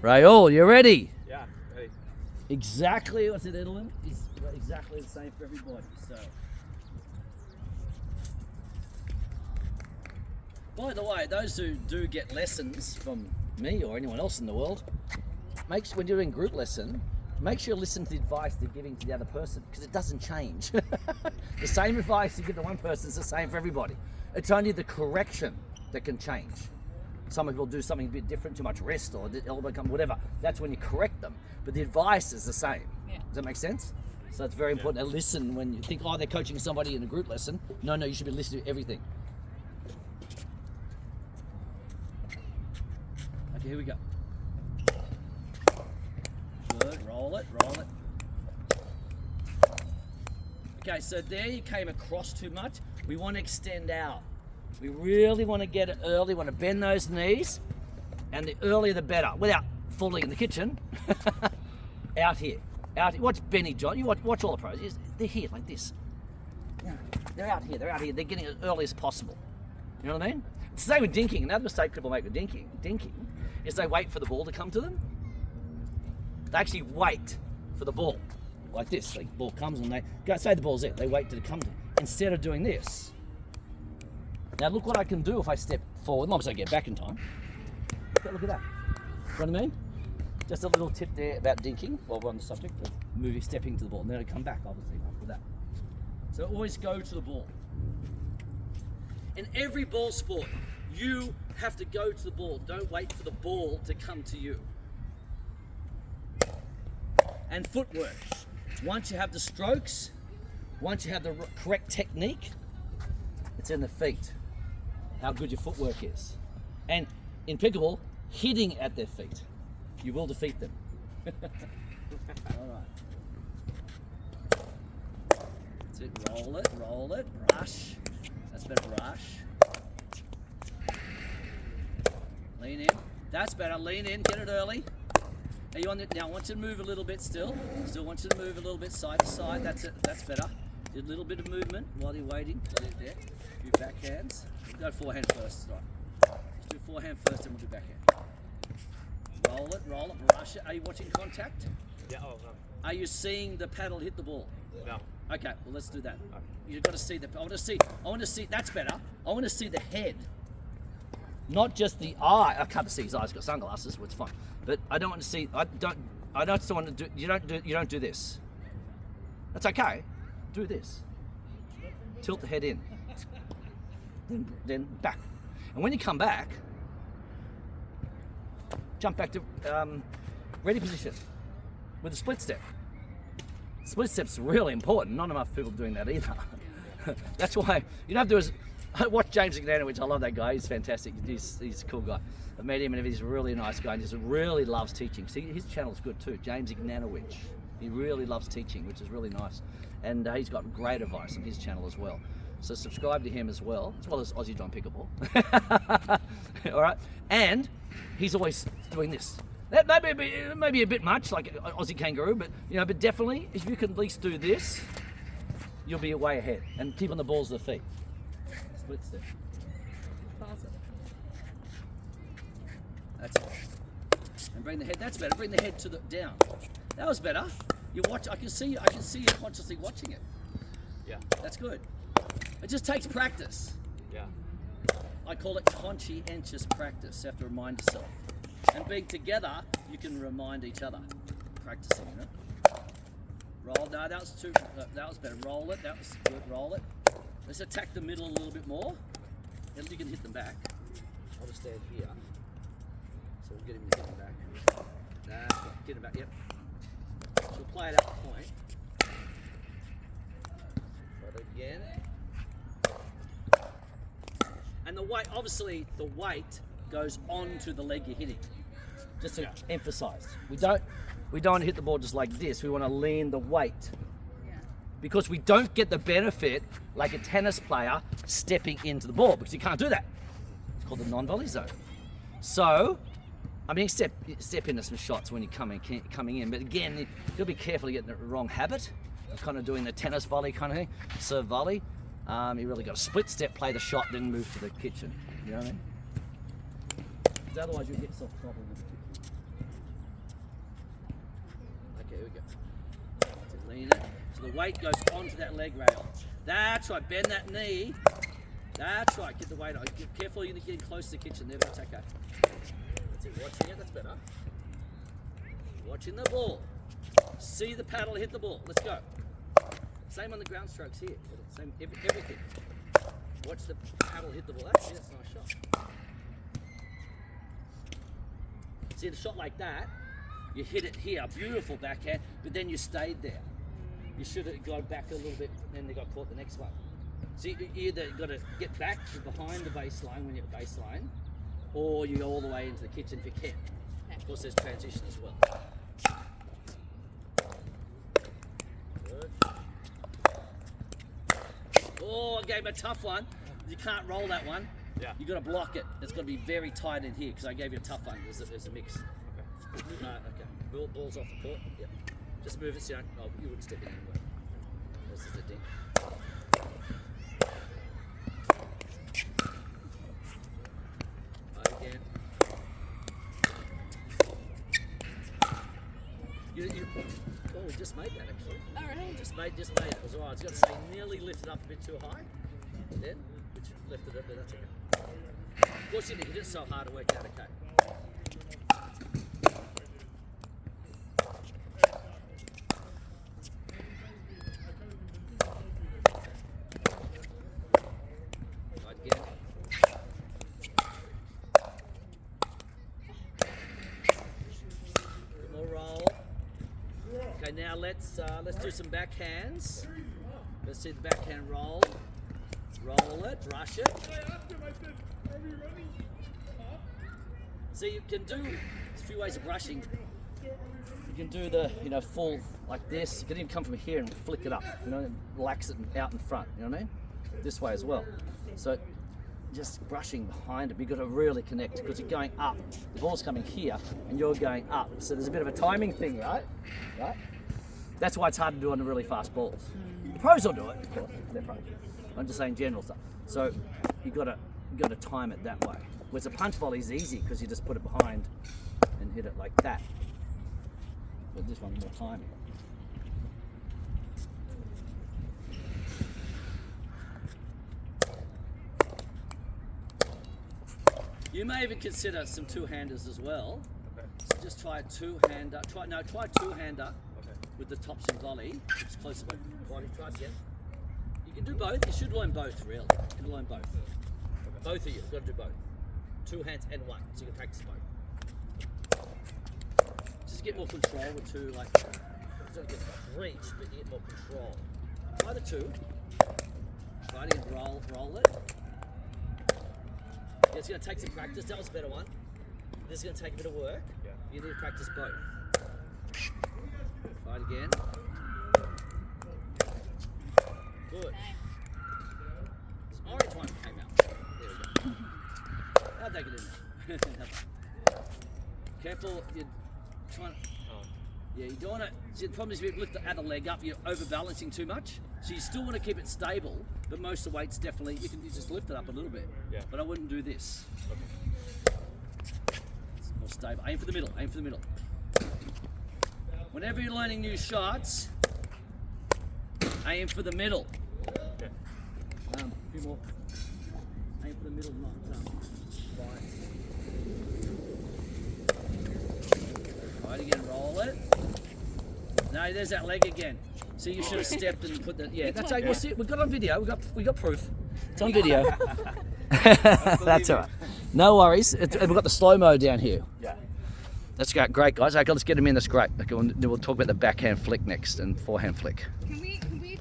Raoul, you ready? Yeah, ready. Exactly what's it, Edelman? Is exactly the same for everybody. So, by the way, those who do get lessons from me or anyone else in the world, when you're doing group lesson, make sure you listen to the advice they're giving to the other person, because it doesn't change. The same advice you give to one person is the same for everybody. It's only the correction that can change. Some people do something a bit different, too much rest or the elbow come, whatever. That's when you correct them. But the advice is the same. Yeah. Does that make sense? So it's very important to listen when you think, oh, they're coaching somebody in a group lesson. No, you should be listening to everything. Okay, here we go. Good, roll it. Okay, so there you came across too much. We want to extend out. We really want to get it early, want to bend those knees, and the earlier the better, without falling in the kitchen. Out here. Watch Benny John, you watch all the pros. They're here like this. They're out here, they're getting as early as possible. You know what I mean? It's the same with dinking. Another mistake people make with dinking is they wait for the ball to come to them. They actually wait for the ball, like this. Like the ball comes and they go, say the ball's there, they wait till it comes to them, instead of doing this. Now look what I can do if I step forward. Not I get back in time. Look at that. You know what I mean? Just a little tip there about dinking while we're on the subject of stepping to the ball. And then I come back, obviously, after that. So always go to the ball. In every ball sport, you have to go to the ball. Don't wait for the ball to come to you. And footwork. Once you have the strokes, once you have the correct technique, it's in the feet. How good your footwork is. And in pickleball, hitting at their feet. You will defeat them. All right. That's it. Roll it. Brush. That's better. Brush. Lean in. That's better. Lean in. Get it early. Now I want you to move a little bit still. Still want you to move a little bit side to side. That's it. That's better. Do a little bit of movement while you're waiting. Got it there. Do backhands. Go forehand first. Right. Let's do forehand first, and we'll do backhand. Roll it, brush it. Are you watching contact? Yeah, no. Are you seeing the paddle hit the ball? No. Okay, well let's do that. Okay. You've got to see I want to see, that's better. I want to see the head. Not just the eye. I can't see his eyes, got sunglasses, which is fine. But I don't want to see, I don't want to do, you don't do this. That's okay. Do this. Tilt the head in. Then back. And when you come back, jump back to ready position with a split step. Split step's really important. Not enough people doing that either. That's why you don't have to do I watch James Ignatowicz. I love that guy. He's fantastic. He's a cool guy. I've met him and he's a really nice guy and he just really loves teaching. See, his channel's good too, James Ignatowicz. He really loves teaching, which is really nice. And he's got great advice on his channel as well. So subscribe to him as well as Aussie John Pickleball. All right, and he's always doing this. That may be a bit much, like Aussie Kangaroo, but but definitely if you can at least do this, you'll be way ahead. And keep on the balls of the feet. Split step. Awesome. That's it. And bring the head. That's better. Bring the head to the down. That was better. You watch. I can see you consciously watching it. Yeah. That's good. It just takes practice. Yeah. I call it conscientious practice. You have to remind yourself. And being together, you can remind each other. Practicing, Roll. No, that was too. That was better. Roll it. That was good. Roll it. Let's attack the middle a little bit more. Then you can hit them back. I'll just stand here. So we'll get him to hit them back. That's good. Get him back. Yep. So we'll play it at the point. Try it again. And the weight, obviously, the weight goes onto the leg you're hitting. Just to emphasize, we don't want to hit the ball just like this. We want to lean the weight, because we don't get the benefit like a tennis player stepping into the ball, because you can't do that. It's called the non-volley zone. So, I mean, step into some shots when you're coming in, but again, you've got to be careful to get in the wrong habit of kind of doing the tennis volley kind of thing, serve volley. You really got to split step, play the shot, then move to the kitchen. You know what I mean? Because otherwise you'll get yourself trouble with the kitchen. we go. To lean it. So the weight goes onto that leg rail. That's right. Bend that knee. That's right. Get the weight on. Get careful. You're getting close to the kitchen. There, that's okay. That's it. Watching it. That's better. Watching the ball. See the paddle hit the ball. Let's go. Same on the ground strokes here. Same everything. Watch the paddle hit the ball. That's a nice shot. See the shot like that, you hit it here, beautiful backhand, but then you stayed there. You should have gone back a little bit and then they got caught the next one. So you either got to get back to behind the baseline when you're at baseline, or you go all the way into the kitchen if you can. Of course there's transition as well. Good. Oh, I gave him a tough one. You can't roll that one. Yeah. You got to block it. It's got to be very tight in here because I gave you a tough one. There's a mix. Okay. Okay. Ball's off the court. Yep. Just move it so you don't. Oh, you wouldn't step in anyway. This is the ding. Right again. Oh, we just made that actually. All right. Just made it. It was alright. I was going to say nearly lifted up a bit too high. Then, which lifted it, but that's okay. Of course, you hit it so hard to work out okay. Right again. Bit more roll. Okay, now let's do some backhands. Let's see the backhand roll. Roll it, brush it. So you can do a few ways of brushing. You can do the, full like this. You can even come from here and flick it up, and relax it out in front, you know what I mean? This way as well. So just brushing behind it, you've got to really connect because you're going up. The ball's coming here and you're going up. So there's a bit of a timing thing, right? That's why it's hard to do on the really fast balls. The pros will do it, of course. They're pros. I'm just saying general stuff. So you got to time it that way. Whereas a punch volley is easy because you just put it behind and hit it like that. But this one's more timing. You may even consider some two-handers as well. Okay. So just try a two-hander. Try two-hander with the Topspin volley. It's close to my body. Try it again. You can do both. You should learn both, really. You can learn both. Okay. Both of you. You've got to do both. Two hands and one, so you can practice both. Just get more control with two, like, you don't get reach, but you get more control. Try the two. Try it again, roll it. Yeah, it's going to take some practice. That was a better one. This is going to take a bit of work. Yeah. You need to practice both. Try it again. Good. This orange one came out. There we go. I'll take it in there. Careful, you're trying. Yeah, you don't want to. See, the problem is if you lift the other leg up, you're overbalancing too much. So you still want to keep it stable, but most of the weight's definitely, you just lift it up a little bit. Yeah. But I wouldn't do this. Okay. It's more stable. Aim for the middle, aim for the middle. Whenever you're learning new shots, aim for the middle. Okay. A few more. Aim for the middle, not right again, roll it. No, there's that leg again. So you should have stepped and put that. Yeah, that's okay. We'll see. We got on video. We got proof. It's on video. That's all right. No worries. And we've got the slow mo down here. Yeah. That's great, guys. Okay, let's get them in. That's great. Okay, we'll talk about the backhand flick next and forehand flick. Can we